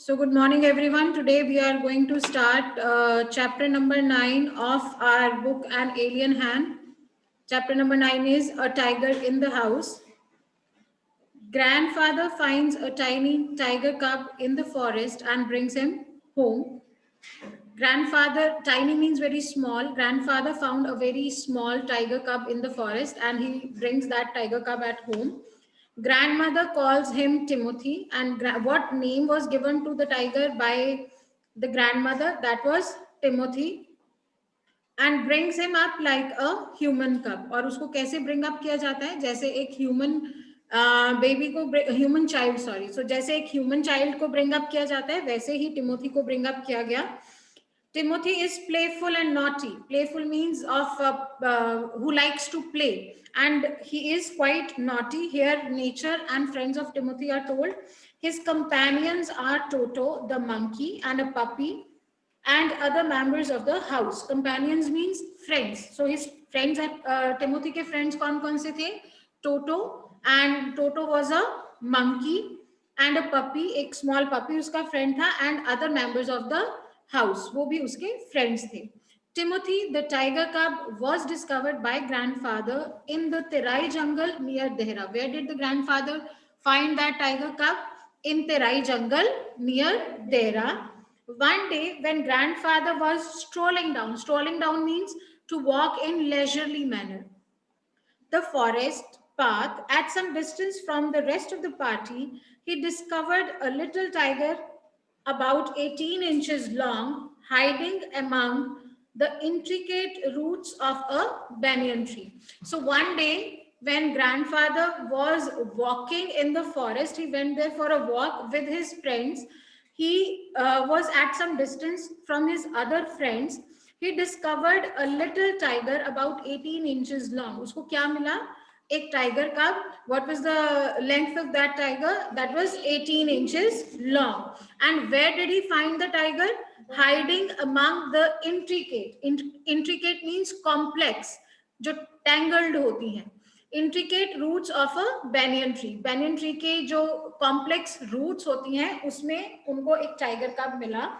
So good morning everyone. Today we are going to start chapter number 9 of our book An Alien Hand. Chapter number 9 is A Tiger in the House. Grandfather finds a tiny tiger cub in the forest and brings him home. Grandfather, tiny means very small. Grandfather found a very small tiger cub in the forest and he brings that tiger cub at home. Grandmother calls him Timothy, and what name was given to the tiger by the grandmother? That was Timothy, and brings him up like a human cub. और उसको कैसे bring up किया जाता है? जैसे एक human baby को human child so जैसे एक ह्यूमन चाइल्ड को ब्रिंग अप किया जाता है वैसे ही टिमोथी को ब्रिंग अप किया गया. Timothy is playful and naughty. Playful means of who likes to play, and he is quite naughty. Here, nature and friends of Timothy are told. His companions are Toto, the monkey, and a puppy, and other members of the house. Companions means friends. So his friends at Timothy के friends कौन से थे? Toto, and Toto was a monkey and a puppy. एक small puppy उसका friend था, and other members of the house. वो भी उसके friends थे. Timothy, the tiger cub, was discovered by grandfather in the Terai jungle near Dehra. Where did the grandfather find that tiger cub? In Terai jungle near Dehra. One day, when grandfather was strolling down means to walk in leisurely manner, the forest path at some distance from the rest of the party, he discovered a little tiger about 18 inches long, hiding among the intricate roots of a banyan tree. So one day, when grandfather was walking in the forest, he went there for a walk with his friends. He was at some distance from his other friends. He discovered a little tiger about 18 inches long. उसको क्या मिला? एक tiger cub. What was the length of that tiger? That was 18 inches long. And where did he find the tiger? Hiding among the intricate. Intricate means complex, जो tangled होती हैं. Intricate roots of a banyan tree. Banyan tree के जो complex roots होती हैं उसमें उनको एक tiger cub मिला.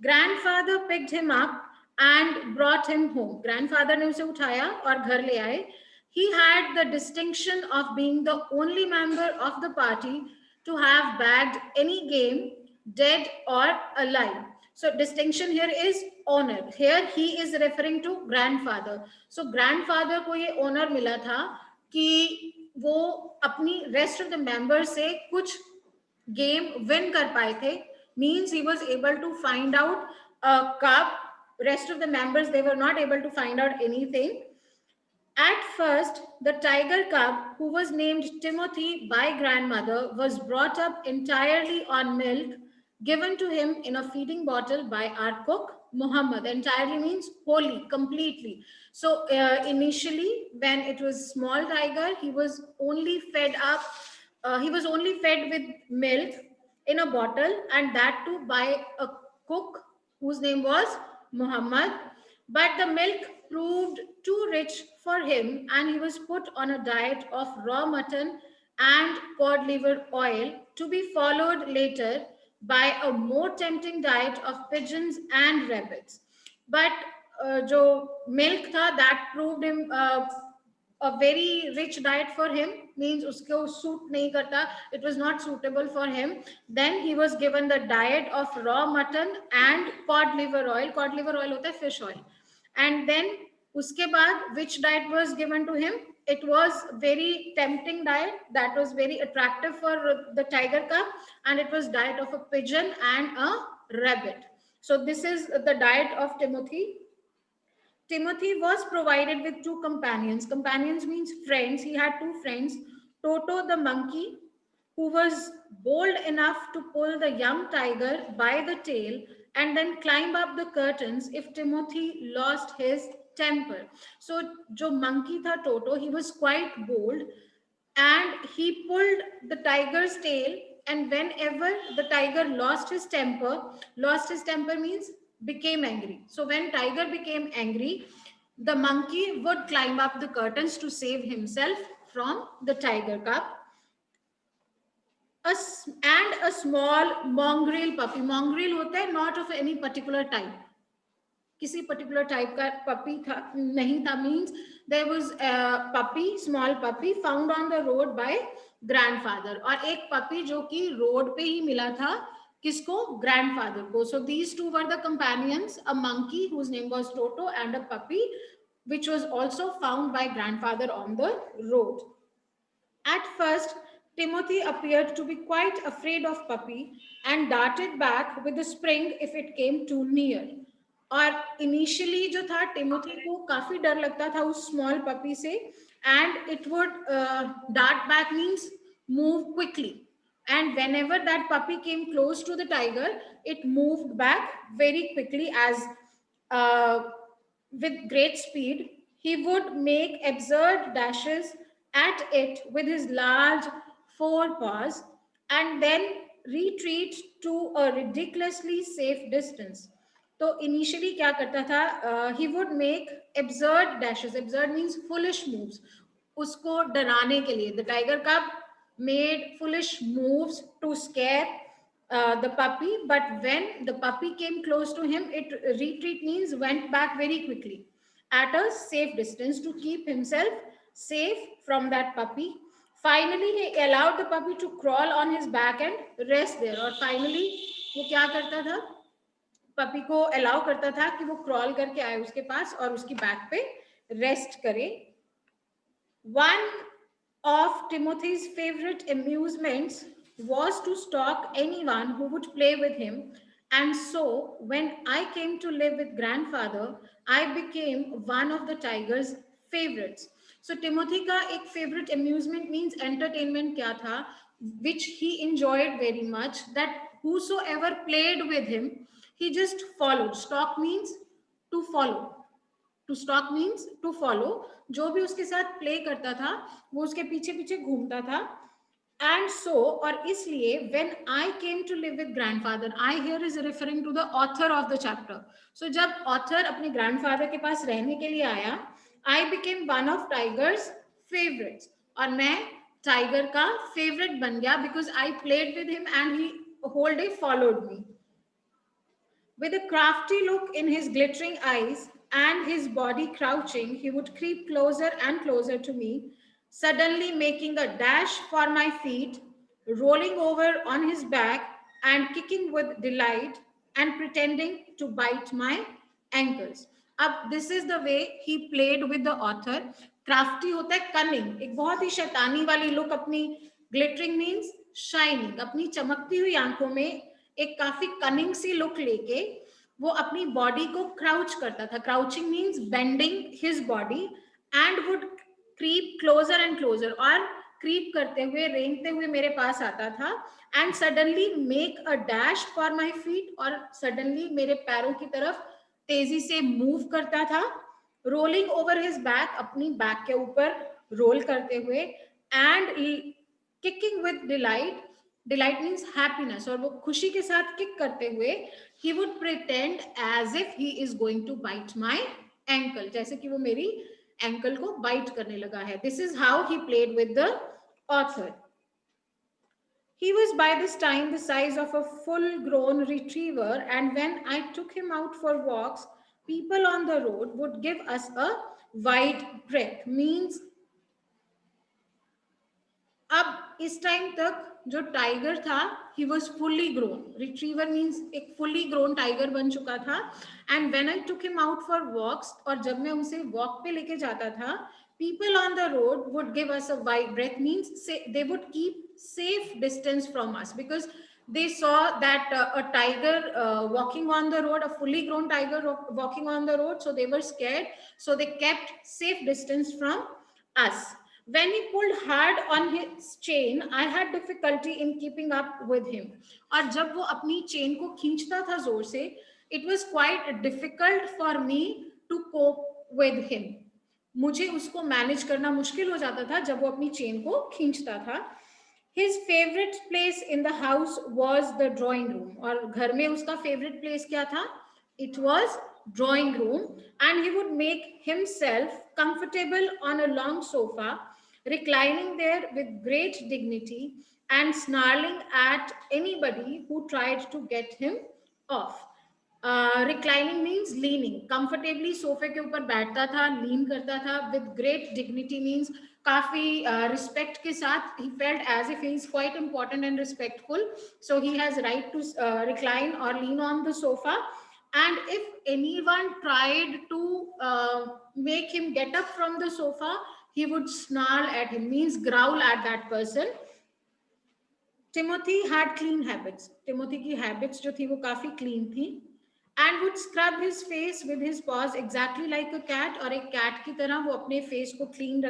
Grandfather picked him up and brought him home. Grandfather ने उसे उठाया और घर ले आए. He had the distinction of being the only member of the party to have bagged any game, dead or alive. So distinction here is honor. Here he is referring to grandfather. So grandfather को ये honor मिला था कि वो अपनी rest of the members से कुछ game win कर पाए थे. Means he was able to find out a cup. Rest of the members, they were not able to find out anything. At first, the tiger cub, who was named Timothy by grandmother, was brought up entirely on milk given to him in a feeding bottle by our cook, Muhammad. Entirely means wholly, completely. So initially, when it was small tiger, he was only fed up. He was only fed with milk in a bottle, and that too by a cook whose name was Muhammad. But the milk proved too rich for him, and he was put on a diet of raw mutton and cod liver oil, to be followed later by a more tempting diet of pigeons and rabbits. But जो milk था, that proved him a very rich diet for him, means उसको suit नहीं करता, it was not suitable for him. Then he was given the diet of raw mutton and cod liver oil. Cod liver oil होता है fish oil. And then उसके बाद which diet was given to him? It was very tempting diet that was very attractive for the tiger cub, and it was diet of a pigeon and a rabbit. So this is the diet of Timothy. Timothy was provided with two companions. Companions means friends. He had two friends, Toto the monkey, who was bold enough to pull the young tiger by the tail and then climb up the curtains if Timothy lost his temper. So, जो monkey था Toto, he was quite bold and he pulled the tiger's tail. And whenever the tiger lost his temper means became angry. So when tiger became angry, the monkey would climb up the curtains to save himself from the tiger cub. and a small mongrel puppy. Mongrel होता है not of any particular type, किसी particular type का puppy था नहीं था, means there was puppy, small puppy found on the road by grandfather, और एक puppy जो कि रोड पे ही मिला था किसको, ग्रैंडफादर को. So these two were the companions, a monkey whose name was Toto and a puppy which was also found by grandfather on the road. At first, Timothy appeared to be quite afraid of Puppy and darted back with a spring if it came too near. और initially जो था Timothy को काफी डर लगता था उस small puppy से, and it would dart back means move quickly, and whenever that puppy came close to the tiger, it moved back very quickly as uh, with great speed. He would make absurd dashes at it with his large forepaws and then retreat to a ridiculously safe distance. तो initially क्या करता था, he would make absurd dashes, absurd means foolish moves, उसको डराने के लिए. The tiger cub made foolish moves to scare the puppy, but when the puppy came close to him, it retreat means went back very quickly at a safe distance to keep himself safe from that puppy. Finally, he allowed the puppy to crawl on his back and rest there. और finally वो क्या करता था, puppy को allow करता था कि वो क्रॉल करके आए उसके पास और उसकी बैक पे रेस्ट करे. One of Timothy's favorite amusements was to stalk anyone who would play with him. And so, when I came to live with grandfather, I became one of the tiger's favorites. So, Timothy का एक favorite amusement means entertainment क्या था, which he enjoyed very much, that whosoever played with him, he just followed. Stalk means to follow. To stalk means to follow. जो भी उसके साथ play करता था वो उसके पीछे पीछे घूमता था. एंड सो, और इसलिए when I came to live with grandfather, I here is referring to the author of the chapter. So जब ऑथर अपने ग्रैंडफादर के पास रहने के लिए आया, I became one of tiger's favourites, और मैं टाइगर का फेवरेट बन गया because I played with him and he whole day followed me. With a crafty look in his glittering eyes and his body crouching, he would creep closer and closer to me, suddenly making a dash for my feet, rolling over on his back and kicking with delight and pretending to bite my ankles. अब this is the way he played with the author. Crafty होता है cunning, एक बहुत ही शैतानी वाली look, अपनी glittering means shining, अपनी चमकती हुई आंखों में एक काफी कनिंग सी लुक लेके वो अपनी बॉडी को क्राउच करता था. Crouching means bending his body, and would creep closer and closer, और क्रीप करते हुए रेंगते हुए मेरे पास आता था. And suddenly make a dash for my feet, और सडनली मेरे पैरों की तरफ तेजी से मूव करता था. रोलिंग ओवर हिज बैक, अपनी बैक के ऊपर रोल करते हुए, and kicking with delight, delight means happiness, और वो खुशी के साथ किक करते हुए ही would pretend as if he is going to bite my ankle, जैसे कि वो मेरी एंकल को बाइट करने लगा है. This is how he played with the author. He was by this time the size of a full grown retriever, and when I took him out for walks, people on the road would give us a wide breath. Means अब इस time तक जो tiger था he was fully grown. Retriever means एक fully grown tiger बन चुका था. And when I took him out for walks, और जब मैं उसे वॉक पे लेके जाता था, people on the road would give us a wide breath, means they would keep safe distance from us because they saw that a tiger walking on the road, a fully grown tiger walking on the road, so they were scared, so they kept safe distance from us. When he pulled hard on his chain, I had difficulty in keeping up with him. और जब वो अपनी chain को खींचता था जोर से, it was quite difficult for me to cope with him. मुझे उसको मैनेज करना मुश्किल हो जाता था जब वो अपनी चेन को खींचता था. His favorite place in the house was the drawing room. और घर में उसका favorite place क्या था? It was drawing room, and he would make himself comfortable on a long sofa, reclining there with great dignity and snarling at anybody who tried to get him off. Reclining means leaning, comfortably सोफे के ऊपर बैठता था, lean करता था. With great dignity means काफी respect के साथ. He felt as if he is quite important and respectful, so he has right to recline or lean on the sofa. And if anyone tried to make him get up from the sofa, he would snarl at him, means growl at that person. Timothy had clean habits. Timothy की habits जो थी वो काफी clean थी. And would scrub his face with his paws exactly like a cat. और एक cat की तरह वो अपने face को clean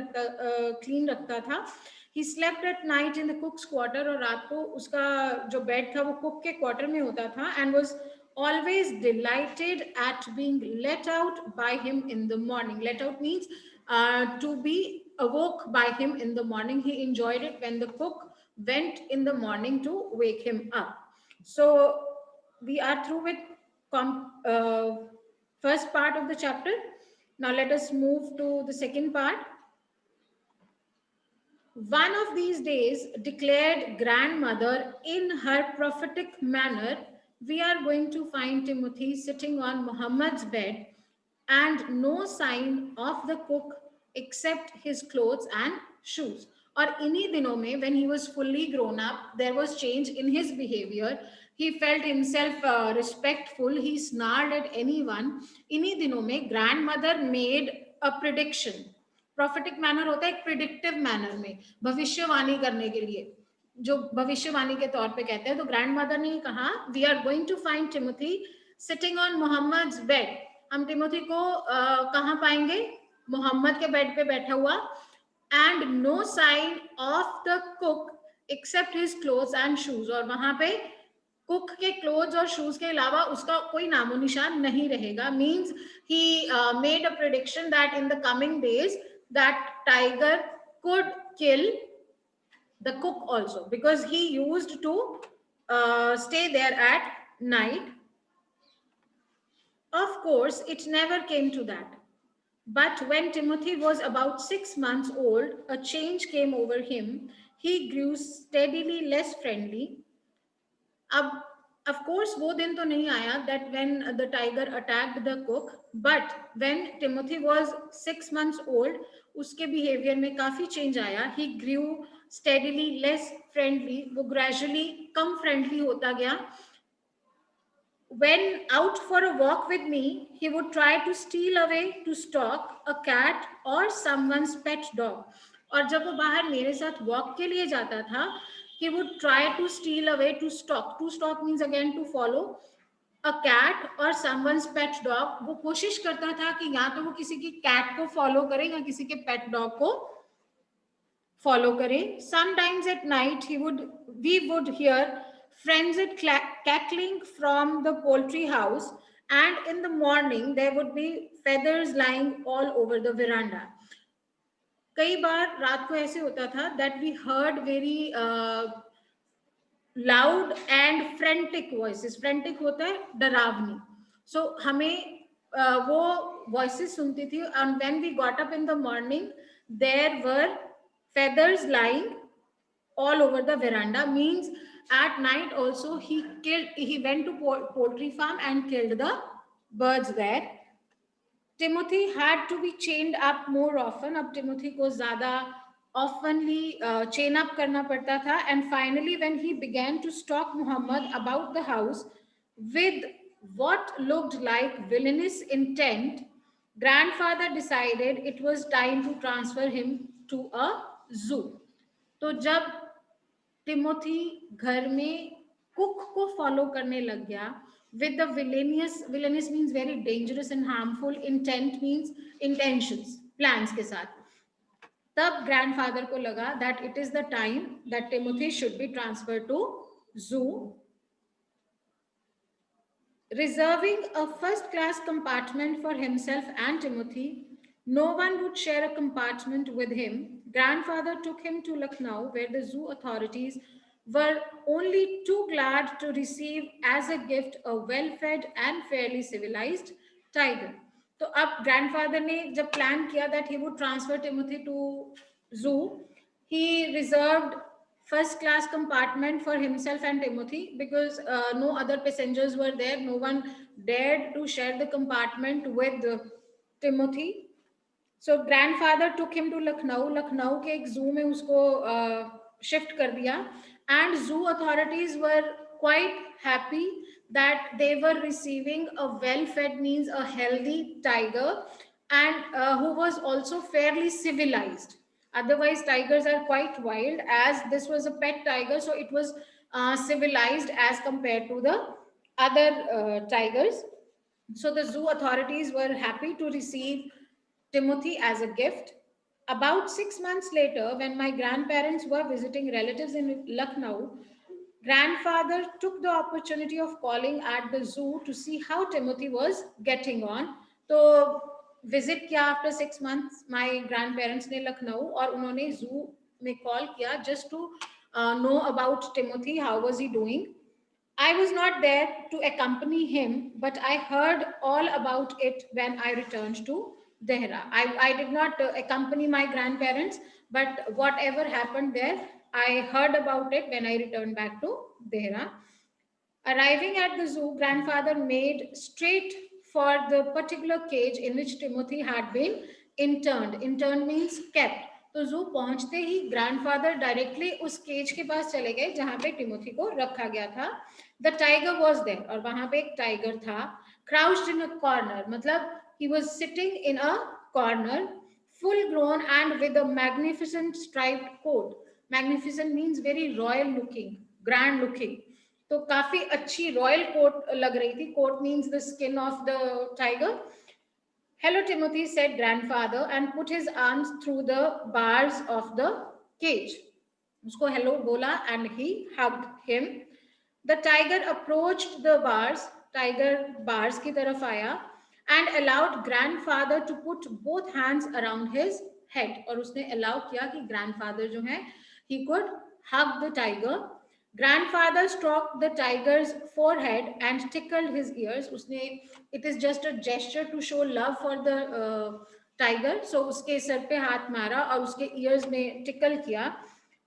रखता था. He slept at night in the cook's quarter. और रात को उसका जो bed था वो cook के quarter में होता था. And was always delighted at being let out by him in the morning. Let out means to be awoke by him in the morning. He enjoyed it when the cook went in the morning to wake him up. So we are through with uh, first part of the chapter. Now let us move to the second part. One of these days, declared grandmother in her prophetic manner, we are going to find Timothy sitting on Muhammad's bed and no sign of the cook except his clothes and shoes. और इन्हीं दिनों में when he was fully grown up, there was change in his behavior. He felt himself respectful. He snarled at anyone. इन्हीं दिनों में grandmother made a prediction. Prophetic manner होता है एक predictive manner में, भविष्यवाणी करने के लिए, जो भविष्यवाणी के तौर पे कहते हैं. तो grandmother ने कहा, we are going to find Timothy sitting on Muhammad's bed. हम टिमोथी को कहाँ पाएंगे? मोहम्मद के बेड पे बैठा हुआ. And no sign of the cook except his clothes and shoes. और वहां पे कुक के क्लोथ्स और शूज के अलावा उसका कोई नामो निशान नहीं रहेगा. Means he made a prediction that in the coming days that tiger could kill the cook also, because he used to stay there at night. Of course, it never came to that. But when Timothy was about 6 months old, a change came over him. He grew steadily less friendly. अब of course वो दिन तो नहीं आया that when the tiger attacked the cook, but when Timothy was 6 months old, उसके behavior में काफी change आया. He grew steadily less friendly. वो gradually कम friendly होता गया. When out for a walk with me, he would try to steal away to stalk a cat or someone's pet dog. और जब वो बाहर मेरे साथ walk के लिए जाता था, he would try to steal away to stalk. To stalk means again to follow a cat or someone's pet dog. वो कोशिश करता था कि या तो वो किसी की cat को follow करे या किसी के pet dog को follow करे. Sometimes at night we would hear frenzied cackling from the poultry house, and in the morning there would be feathers lying all over the veranda. कई बार रात को ऐसे होता था that we heard very loud and frantic voices. Frantic होता है डरावनी. So हमें वो voices सुनती थी. And when we got up in the morning, there were feathers lying all over the veranda. Means at night also he went to poultry farm and killed the birds there. Timothy had to be chained up more often. अब Timothy को ज़्यादा oftenly chain up करना पड़ता था. And finally when he began to stalk Muhammad about the house with what looked like villainous intent, grandfather decided it was time to transfer him to a zoo. तो जब Timothy घर में cook को follow करने लग गया with the villainous means very dangerous and harmful, intent means intentions, plans के साथ, तब ग्रैंडफादर को लगा that it is the time that Timothy should be transferred to zoo. Reserving a first class compartment for himself and Timothy, no one would share a compartment with him. Grandfather took him to Lucknow, where the zoo authorities were only too glad to receive as a gift a well-fed and fairly civilized tiger. तो अब grandfather ने जब plan किया that he would transfer Timothy to zoo, he reserved first class compartment for himself and Timothy, because no other passengers were there. No one dared to share the compartment with Timothy. So grandfather took him to Lucknow. Lucknow के एक zoo में उसको shift कर दिया, and zoo authorities were quite happy that they were receiving a well-fed, means a healthy tiger, and who was also fairly civilized. Otherwise, tigers are quite wild. As this was a pet tiger, so it was civilized as compared to the other tigers. So the zoo authorities were happy to receive Timothy as a gift. About 6 months later, when my grandparents were visiting relatives in Lucknow, grandfather took the opportunity of calling at the zoo to see how Timothy was getting on. तो visit किया after 6 months my grandparents ने लखनऊ, और उन्होंने zoo में call किया just to know about Timothy, how was he doing. I was not there to accompany him, but I heard all about it when I returned to Dehra. I did not accompany my grandparents, but whatever happened there, I heard about it when I returned back to Dehra. Arriving at the zoo, grandfather made straight for the particular cage in which Timothy had been interned. Interned means kept. तो जू पहुंचते ही grandfather directly उस cage के पास चले गए जहां पे Timothy को रखा गया था. द टाइगर वॉज देयर, और वहां पे एक टाइगर था. क्राउच्ड इन अ कॉर्नर, मतलब he was sitting in a corner, full grown and with a magnificent striped coat. Magnificent means very royal looking, grand looking. तो काफी अच्छी रॉयल कोट लग रही थी. Coat means the skin of the tiger. Hello, Timothy, said grandfather and put his arms through the bars of the cage. Usko hello bola and he hugged him. The tiger approached the bars, tiger bars ki taraf aaya, and allowed grandfather to put both hands around his head. और उसने allow किया कि grandfather जो है, he could hug the tiger. Grandfather stroked the tiger's forehead and tickled his ears. उसने, it is just a gesture to show love for the tiger. So उसके sir पे हाथ मारा और उसके ears में tickle किया.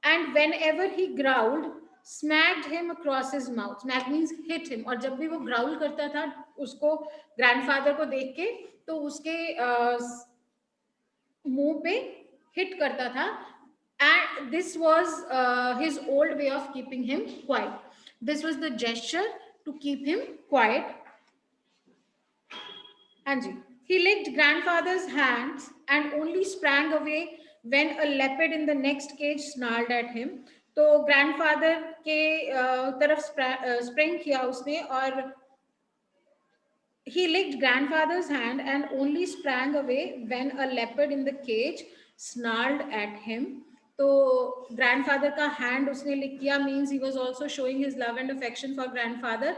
And whenever he growled, smacked him across his mouth. Smack means hit him. और जब भी वो growl करता था उसको grandfather को देख के, तो उसके मुंह पे hit करता था. And this was his old way of keeping him quiet. This was the gesture to keep him quiet. Anji, he licked grandfather's hands and only sprang away when a leopard in the next cage snarled at him. तो grandfather के तरफ spring किया उसने, और he licked grandfather's hand and only sprang away when a leopard in the cage snarled at him. तो grandfather का hand उसने lick किया means he was also showing his love and affection for grandfather.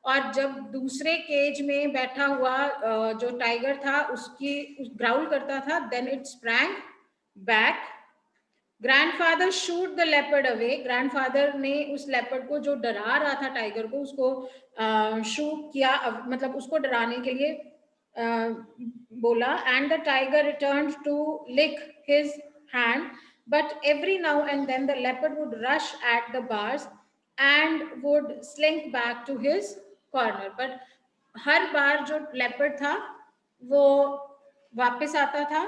और जब दूसरे cage में बैठा हुआ जो टाइगर था उसकी ग्राउल करता था, then it sprang back. Grandfather shoot the leopard away. Grandfather ने उस लेपर्ड को जो डरा रहा था टाइगर को, उसको शूट किया, मतलब उसको डराने के लिए बोला. And the tiger returned to lick his hand, but every now and then the leopard would rush at the bars and would slink back to his corner. But हर बार जो leopard था वो वापस आता था.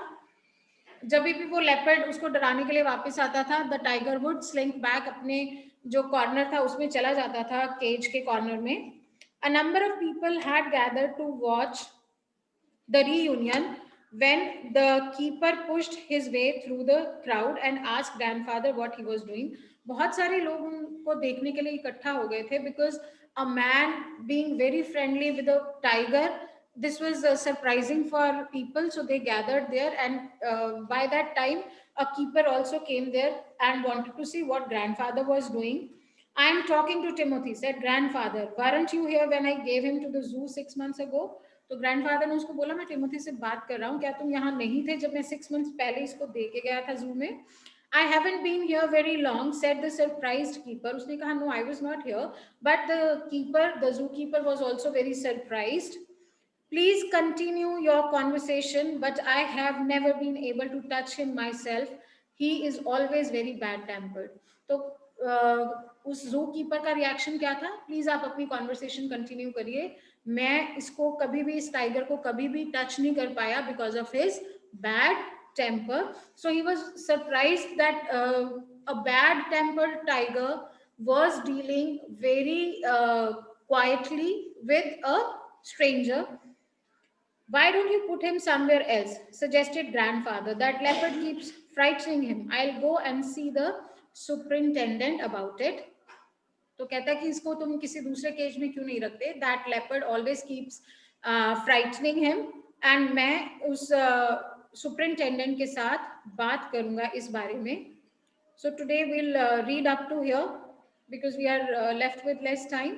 जब भी वो लेपर्ड उसको डराने के लिए वापस आता था, the tiger would slink back, अपने जो कॉर्नर था उसमें चला जाता था, केज के कॉर्नर में. A number of people had gathered to watch the reunion when the keeper pushed his way through the crowd and asked grandfather what he was doing. बहुत सारे लोग उनको देखने के लिए इकट्ठा हो गए थे, because a man being very friendly with a tiger, this was surprising for people, so they gathered there. And by that time a keeper also came there and wanted to see what grandfather was doing. I am talking to Timothy, said grandfather. Weren't you here when I gave him to the zoo 6 months ago? तो grandfather ने उसको बोला, मैं Timothy से बात कर रहा हूँ, क्या तुम यहाँ नहीं थे जब मैं 6 months पहले इसको दे के गया था जू में? I haven't been here very long, said the surprised keeper. उसने कहा, no, I was not here, but the zookeeper was also very surprised. Please continue your conversation, but I have never been able to touch him myself. He is always very bad tempered. तो उस जू keeper का reaction क्या था? Please आप अपनी conversation continue करिए. मैं इसको कभी भी, इस टाइगर को कभी भी टच नहीं कर पाया because of his bad temper. So he was surprised that a bad tempered tiger was dealing very quietly with a stranger. Why don't you put him somewhere else? Suggested grandfather. That leopard keeps frightening him. I'll go and see the superintendent about it. तो कहता है कि इसको तुम किसी दूसरे cage में क्यों नहीं रखते? That leopard always keeps frightening him, and मैं उस सुपरिंटेंडेंट के साथ बात करूंगा इस बारे में. So today we'll read up to here because we are left with less time.